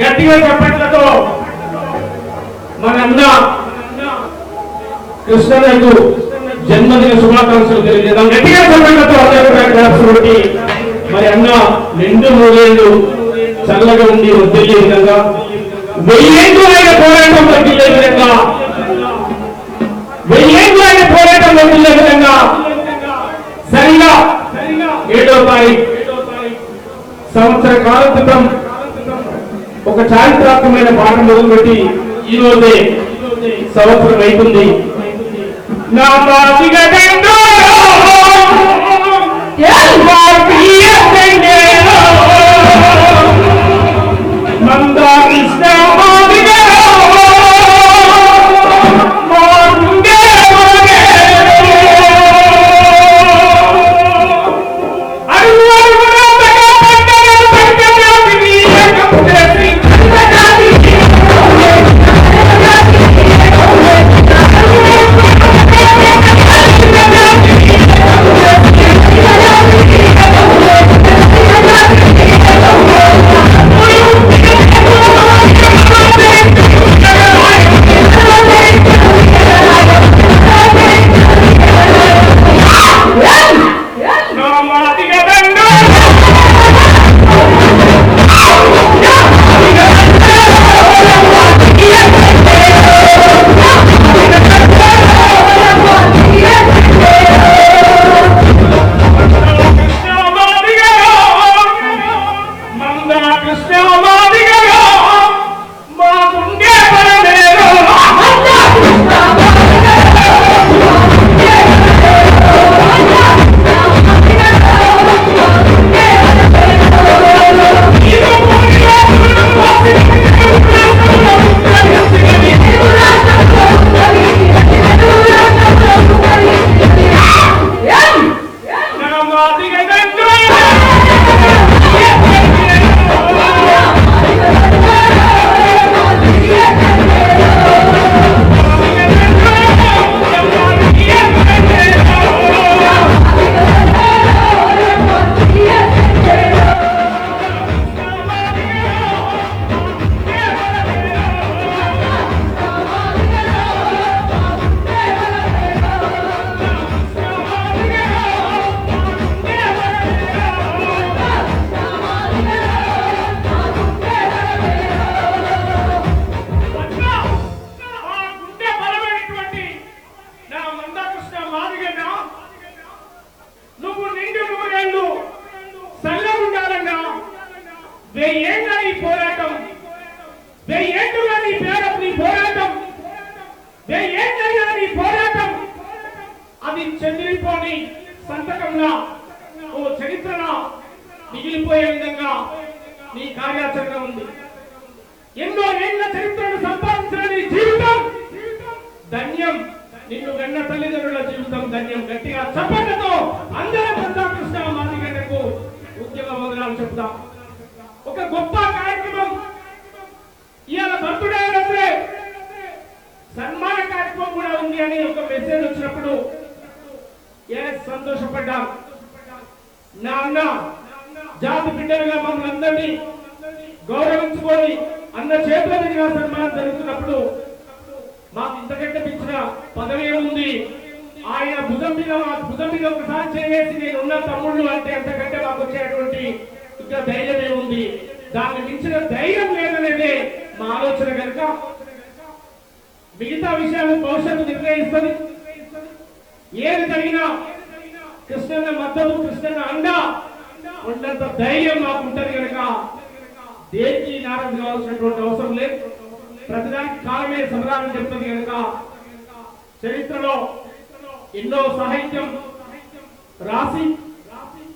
గట్టిగా చెప్పట్లతో మన అన్న కృష్ణయ్యకు జన్మదిన శుభాకాంక్షలు తెలియజేద్దాం. గట్టిగా చెప్పట్లతో అందరికీ మరి అన్న 2-3 ఏళ్ళు చల్లగా ఉండి వదిలే విధంగా 1000 ఏళ్ళు ఆయన పోరాటం వదిలే విధంగా 1000 ఏళ్ళు ఆయన పోరాటం వదిలే విధంగా సరిగా 7వ తారీఖు సంవత్సర కాల క్రితం ఒక చారిత్రాత్మకమైన పాఠం మొదలుపెట్టి ఈ రోజే సంవత్సరం అయితుంది. అది చెందిపోని సంతకంగా ఓ చరిత్రన మిగిలిపోయే విధంగా నీ కార్యాచరణ ఉంది. ఎన్నో ఏళ్ల చరిత్రను సంపాదించిన నీ జీవితం ధన్యం. నిన్ను గన్న తల్లిదండ్రుల జీవితం ధన్యం. గట్టిగా చప్పట్లతో అందరం కృష్ణ మాదిగడ్డకు ఉద్యమ వందనాలు చెప్తాం. ఒక గొప్ప కార్యక్రమం ఇవాళ బర్త్డే అంటే సన్మాన కార్యక్రమం కూడా ఉంది అని ఒక మెసేజ్ వచ్చినప్పుడు సంతోషపడ్డాం. నా అన్న జాతి బిడ్డలుగా మమ్మల్ని అందరినీ గౌరవించుకొని అన్న చేతుల మీద సన్మానం జరుగుతున్నప్పుడు మాకు ఇంతకంటే మించిన పదవి ఉంది. ఆయన భుజం మీద ఒకసారి చేసి నేనున్న తమ్ముళ్ళు అంటే అంతకంటే మాకు వచ్చేటువంటి ఇంకా ధైర్యమే ఉంది. దాన్ని మించిన ధైర్యం లేదనేదే మా ఆలోచన కనుక మిగతా విషయాలు భవిష్యత్తు నిర్ణయిస్తుంది. ఏది జరిగినా కృష్ణన్న మద్దతు, కృష్ణన్న అండా ఉన్నంత ధైర్యం మాకు ఉంటుంది కనుక దేనికి నారాజు కావాల్సినటువంటి అవసరం లేదు. ప్రతిదానికి కాలమే సమాధానం చెప్తుంది కనుక చరిత్రలో ఎన్నో సాహిత్యం రాసి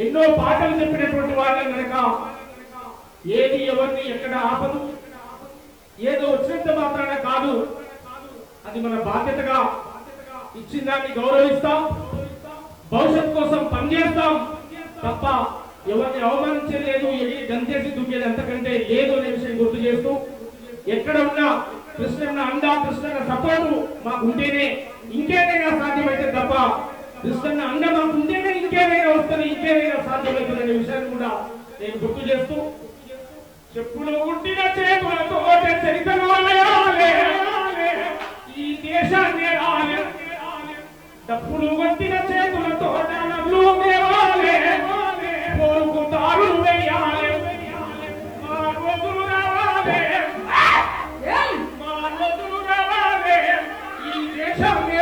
ఎన్నో పాటలు చెప్పినటువంటి వాళ్ళని కనుక ఏది ఎవరిని ఎక్కడ ఆపదు. ఏదో వచ్చినంత మాత్రాన కాదు, అది మన బాధ్యతగా ఇచ్చిన దాన్ని గౌరవిస్తాం, భవిష్యత్ కోసం పనిచేస్తాం తప్ప ఎవరిని అవమానించలేదు, గంతేసి దుక్కేది అంతకంటే లేదు అనే విషయం గుర్తు చేస్తూ ఎక్కడ ఉన్నా కృష్ణన్న అండా, కృష్ణన్న సపోర్టు మాకు ఉంటేనే ఇంకేదైనా సాధ్యమైతే తప్ప కృష్ణన్న అండ మాకు ఉంటేనే ఇంకేదైనా వస్తుంది, ఇంకేదైనా సాధ్యమవుతుంది అనే విషయాన్ని కూడా నేను గుర్తు చేస్తూ చెప్పులు కుట్టిన చేతులతో చరిత్రను ఈ దేశాన్ని డప్పులు కొట్టిన చేతులతో నన్ను దేవాలే కోరుకుతారు వెయ్యాలి మా రోజులు రావాలి మా రోజులు రావాలి ఈ దేశాన్ని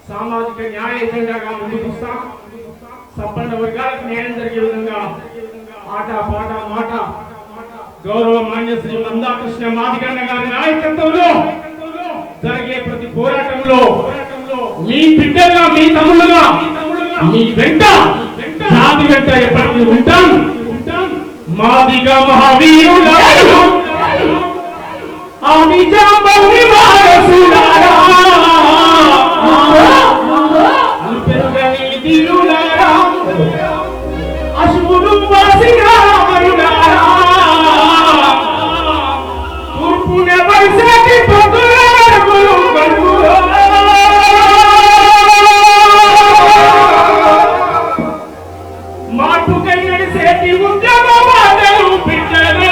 సామాజిక న్యాయ ఎజెండాగా ముందుకు వస్తాం. సంపన్న వర్గాలకు న్యాయం జరిగే విధంగా ఆట పాట మాట గౌరవ మాన్య శ్రీ మందాకృష్ణ మాదిగన్న గారి నాయకత్వంలో జరిగే ప్రతి పోరాటంలో మీ బిడ్డగా మీ తమ్ముళ్ళగా మీ వెంట జాతి వెంట ఎప్పటికీ ఉంటాం. మాదిగ మహావీరుల ఆదిజాంబవి వారసులారా అల్పెరుగని దిరులారా అశువులు వాసిగామరులారా తూర్పున వైశాఖి పొద్దులగులు గడుగులో మార్పుకై నడిసేటి ఉద్యమ మాటలు బిడ్డలో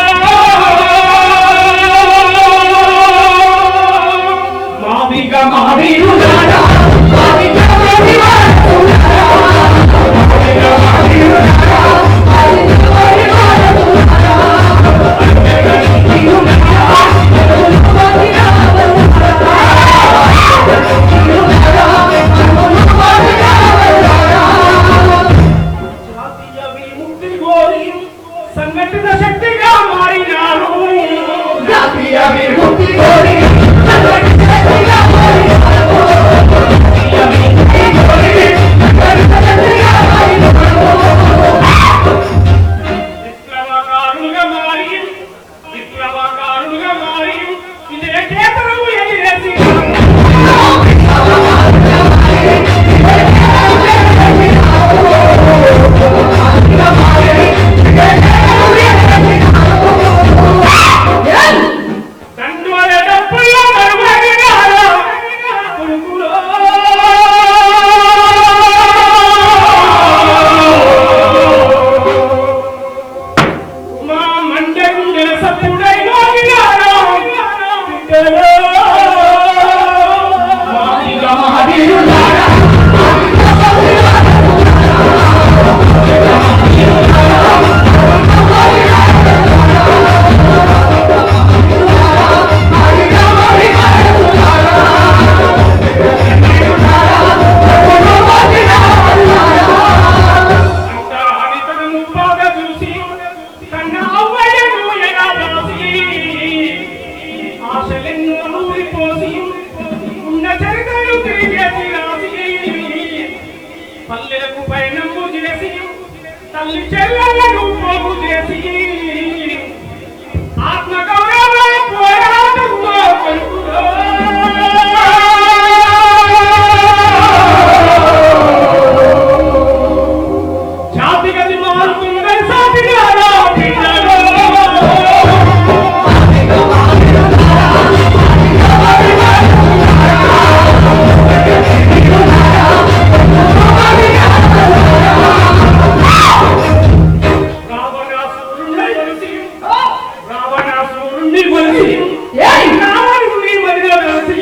నుండి మనిషి రావణుని మదిలో కలిసి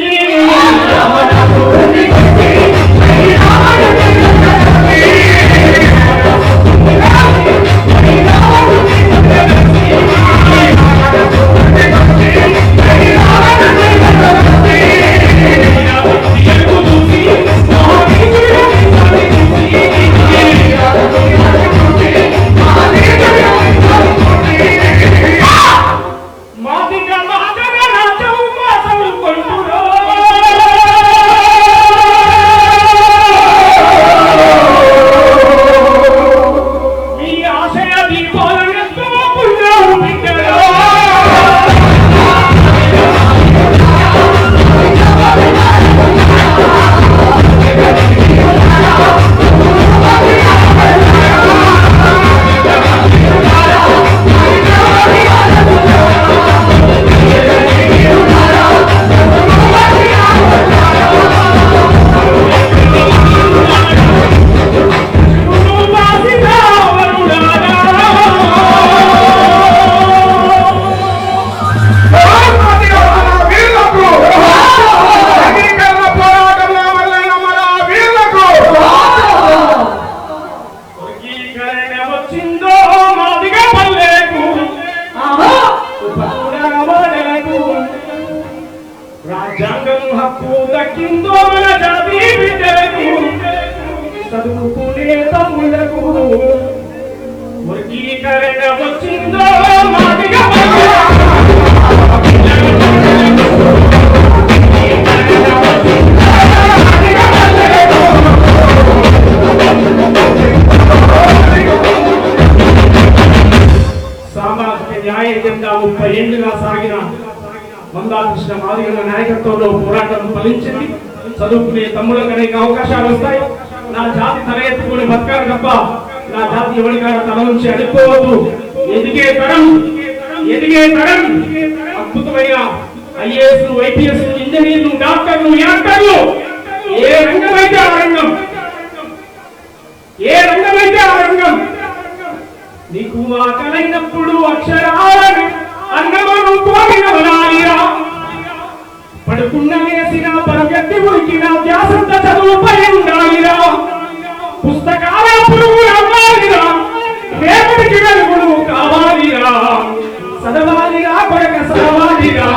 రాజ్యాంగం హక్కు దక్కిందో మన జాతి బిడ్డలకు చదువుకునే తమ్ములకు వర్గీకరణ వచ్చిందో మాదిగా సామాజిక న్యాయ ఎజెండా 30 ఏళ్లుగా సాగిన మందాకృష్ణ మాదిగల నాయకత్వంలో పోరాటం ఫలించింది. చదువుకునే తమ్ముళ్ళకి అనేక అవకాశాలు వస్తాయి. నా జాతి తల ఎత్తుకుని బతకాలి తప్ప నా జాతి ఎవరికాడ తల నుంచి అడుక్కోవద్దు. ఎదిగే తరం అద్భుతమైన ఐఏఎస్, ఐపీఎస్, ఇంజనీర్లు, డాక్టర్లు, యాక్టర్లు, ఏ రంగమైతే ఆ రంగం, నీకు ఆకలైనప్పుడు అక్షరాలను అన్నమను కోరినవనాలిరా, పడుకున్న వేసిన పరగెత్తి ఉరికిన ధ్యాసంత చదువుపై ఉండాలిరా, పుస్తకాల పురుగు అవ్వాలిరా, రేపటికి వెలుగులు కావాలిరా, చదవాలిరా కొడక చదవాలిరా,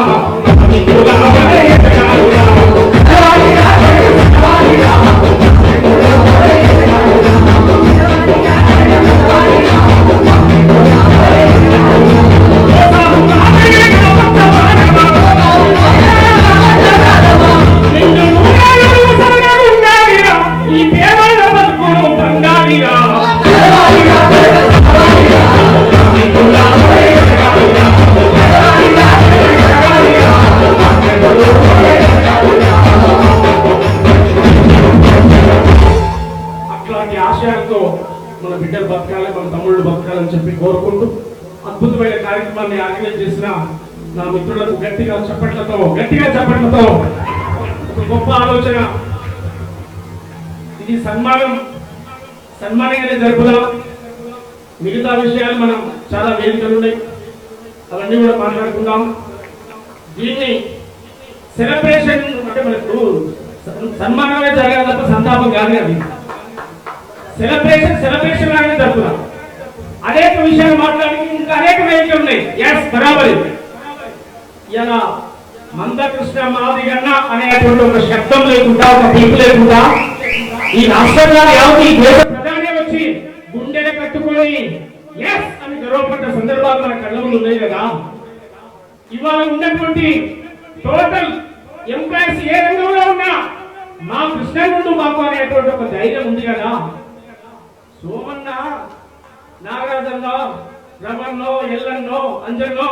మన బిడ్డలు బతకాలి, మన తమ్ముళ్ళు బతకాలని చెప్పి కోరుకుంటూ అద్భుతమైన కార్యక్రమాన్ని ఆర్గనైజ్ చేసిన నా మిత్రులకు గట్టిగా చప్పట్లతో ఒక గొప్ప ఆలోచన. ఇది సన్మానంగానే జరుపుదాం. మిగతా విషయాలు మనం చాలా వేదికలు ఉన్నాయి, అవన్నీ కూడా మాట్లాడుకుందాం. దీన్ని సెలబ్రేషన్ అంటే మనకు సన్మానమే జరగాలి తప్ప సంతాపం కాదు. అది సెలబ్రేషన్ లాగానే జరుపుదాం. అనేక విషయాలు మాట్లాడడానికి ఇంకా అనేక వేదికలు ఉన్నాయి. ఎస్ బరాబరి. ఇలా మందకృష్ణ మాదిగన్న అనేటువంటి ఒక శబ్దం లేకుండా, ఒక పిలుపు లేకుండా ఈ రాష్ట్రంలో యావత్ ఈ దేశ ప్రధాని వచ్చి గుండెలు కట్టుకొని ఎస్ అని గర్వపడ్డ సందర్భాలు మన కళ్ళ ముందు ఉన్నాయి కదా. ఇవాళ ఉన్నటువంటి టోటల్ ఎంప్లాయీస్ ఏ రంగంలో ఉన్నా మా కృష్ణ నుండి మాకు అనేటువంటి ఒక ధైర్యం ఉంది కదా. సోమన్న, నాగరాజన్నో, రమణో, ఎల్లన్నో, అంజన్నో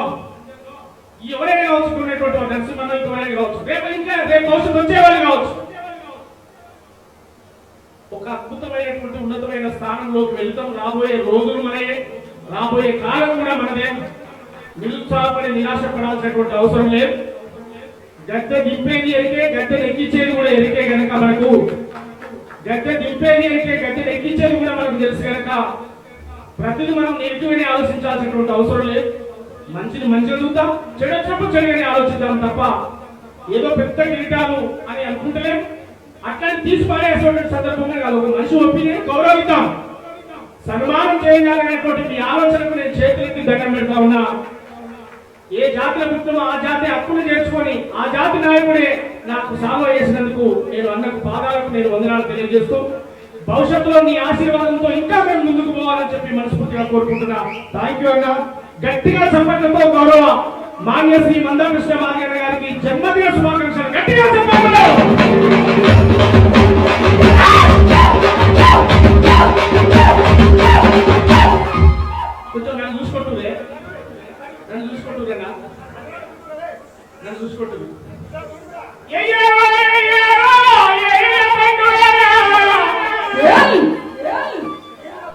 ఎవరైనా కావచ్చుకునేటువంటి నరసింహన్న ఎవరైనా కావచ్చు, రేపు అవసరం వచ్చేవాళ్ళు కావచ్చు. ఒక అద్భుతమైనటువంటి ఉన్నతమైన స్థానంలోకి వెళ్తాం. రాబోయే రోజులు మనయే, రాబోయే కాలం కూడా మనదే. నిరుత్సాహపడి నిరాశపడాల్సినటువంటి అవసరం లేదు. గద్దె దింపేది ఎరికే, గద్దె ఎక్కించేది కూడా ఎరికే గనక మనకు గద్దె దింపేది ఎరికే, గద్దె ఎక్కించేది కూడా మనకు తెలుసు కనుక ప్రతిదీ మనం నెగిటివ్ అని ఆలోచించాల్సినటువంటి అవసరం లేదు. మంచిని మంచిగా చూద్దాం, చెడు వచ్చినప్పుడు చెడుగానే ఆలోచిద్దాం తప్ప ఏదో పెద్ద కిరీటాలు అని అనుకుంటలేం. అట్లాంటి తీసి పారేసేటువంటి సందర్భంగా కాదు, ఒక మనిషి ఒపీనియన్ గౌరవిద్దాం, సన్మానం చేయాలనేటువంటి మీ ఆలోచనకు నేను చేతులెత్తి దండం పెడతా ఉన్నా. ఏ జాతిలో పుట్టినో ఆ జాతి హక్కులు చేర్చుకొని ఆ జాతి నాయకుడే నాకు సేవ చేసినందుకు నేను అన్నకు పాదాలకు నేను వందనాలు తెలియజేస్తూ, భవిష్యత్తులో నీ ఆశీర్వాదంతో ఇంకా మేము ముందుకు పోవాలని చెప్పి మనస్ఫూర్తిగా కోరుకుంటున్నా. థ్యాంక్ యూ అన్న. గట్టిగా సంపర్కంతో గౌరవ మాన్య శ్రీ మందాకృష్ణ మాదిగన్న గారికి జన్మదిన శుభాకాంక్షలు. గట్టిగా చెప్పండి. కొంచెం నన్ను చూసుకుంటురే, నన్ను చూసుకుంటురేనా, నన్ను చూసుకుంటురు.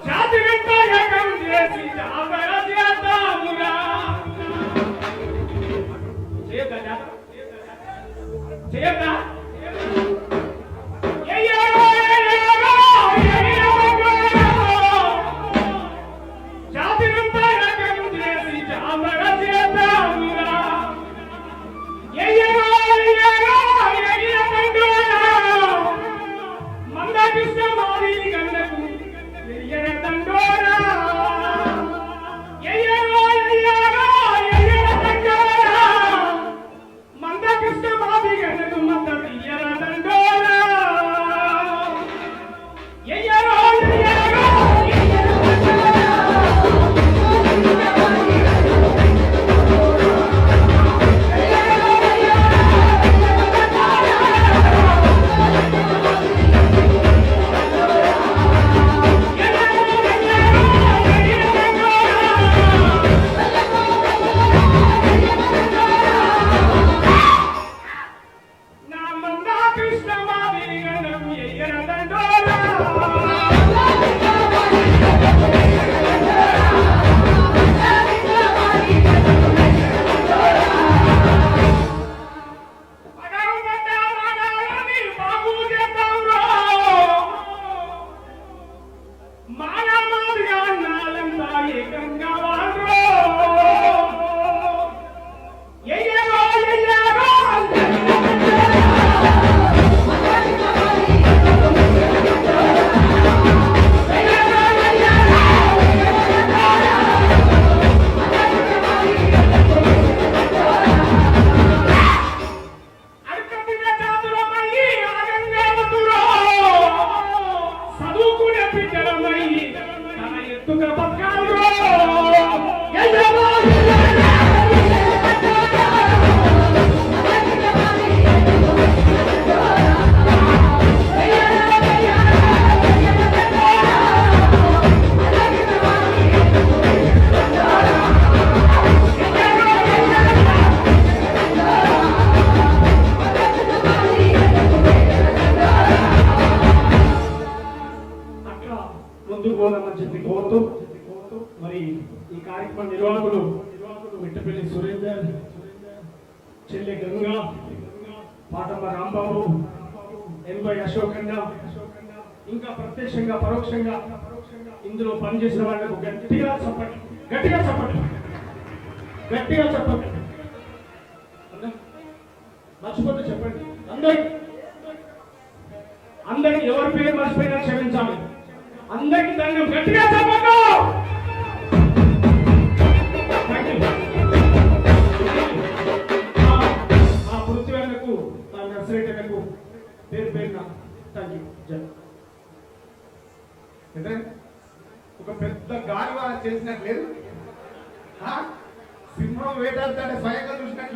జాతి వింటాం చేసి చేద్దామురా. చేయద్దా మరి ఈ కార్యక్రమ నిర్వాహకులు మిట్టపల్లి సురేందర్, చెల్లె గంగా, పాటమ్మ రాంబాబు, ఎన్వై అశోక్ అన్న, ఇంకా ప్రత్యక్షంగా పరోక్షంగా ఇందులో పనిచేసిన వాళ్ళకు గట్టిగా చెప్పండి, గట్టిగా చెప్పండి, గట్టిగా చెప్పండి. మర్చిపోతే చెప్పండి. అందరికి ఎవరి పేరు మర్చిపోయినా క్షమించాలి. అందరికి దండం, గట్టిగా చెప్పండి. ఆ పృథ్వీలకు నా నర్సరేటర్లకు పేరు పేరున థ్యాంక్ యూ. ఒక పెద్ద గాలివా చేసినట్లేదు, సింహం వేటాడుతాడే స్వయంగా